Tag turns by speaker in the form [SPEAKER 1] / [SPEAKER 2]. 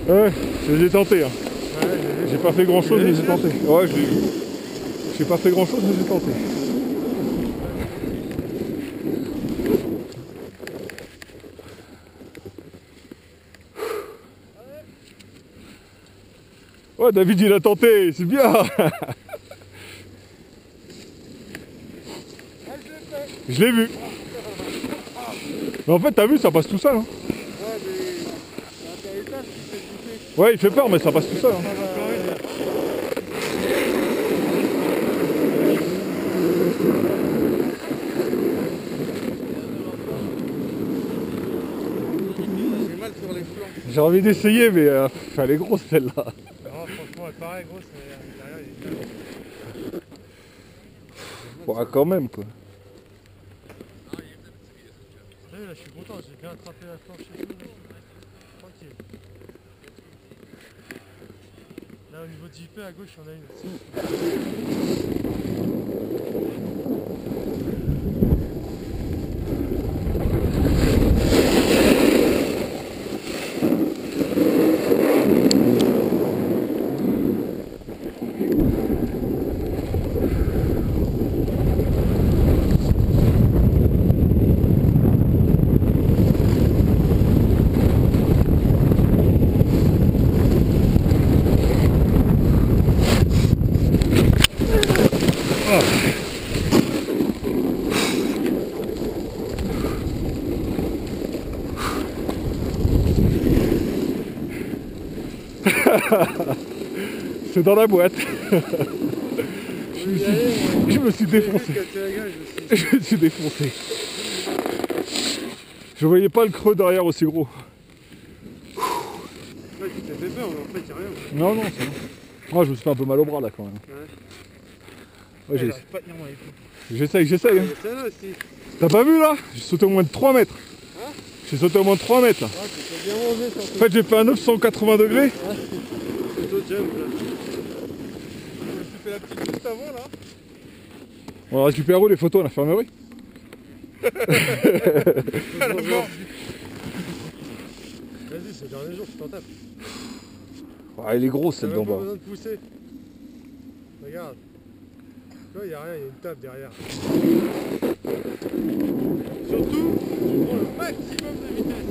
[SPEAKER 1] Ouais, je les ai tentés. Hein.
[SPEAKER 2] Ouais,
[SPEAKER 1] j'ai pas fait grand chose, mais j'ai tenté. Ouais, je l'ai vu. J'ai pas fait grand chose, mais j'ai tenté. Ouais, David il a tenté, c'est bien. Je l'ai vu. Mais en fait, t'as vu, ça passe tout seul. Hein.
[SPEAKER 2] Ouais, mais l'atterrissage, tu fais flipper.
[SPEAKER 1] Ouais, il fait peur, mais ça passe tout seul. Hein.
[SPEAKER 2] J'ai mal sur les flancs.
[SPEAKER 1] J'ai envie d'essayer, mais elle est grosse celle-là.
[SPEAKER 2] Non, franchement, elle paraît grosse, mais derrière, il est bien.
[SPEAKER 1] Ouais, quand même, quoi.
[SPEAKER 2] Là, je suis content, j'ai bien attrapé la planche et tout. Tranquille. Là, au niveau de JP, à gauche, on a une aussi.
[SPEAKER 1] C'est dans la boîte. Je me suis défoncé. Je me suis défoncé. Je voyais pas le creux derrière aussi gros.
[SPEAKER 2] Ouais, tu t'es fait peur, mais en fait, y'a rien.
[SPEAKER 1] Non, non, c'est bon. Moi, je me suis fait un peu mal au bras là quand même. Ouais,
[SPEAKER 2] J'arrive pas à tenir mon épaule.
[SPEAKER 1] j'essaye. Hein.
[SPEAKER 2] Celle-là aussi.
[SPEAKER 1] T'as pas vu là? J'ai sauté au moins de 3 mètres.
[SPEAKER 2] Hein?
[SPEAKER 1] J'ai sauté au moins de 3 mètres là.
[SPEAKER 2] Ouais, tu t'es bien mangé surtout.
[SPEAKER 1] En fait, j'ai fait un 980 degrés.
[SPEAKER 2] Ouais. Plutôt jump là. Tu fais la petite juste avant là.
[SPEAKER 1] On récupère où les photos à l'infirmerie?
[SPEAKER 2] À la mort. Vas-y, c'est le dernier jour, tu t'en tapes.
[SPEAKER 1] Ah, elle est grosse celle
[SPEAKER 2] T'as
[SPEAKER 1] d'en
[SPEAKER 2] même pas
[SPEAKER 1] bas.
[SPEAKER 2] besoin de pousser. Regarde. Tu vois, y'a rien, y'a une table derrière. Surtout, tu prends le maximum de vitesse.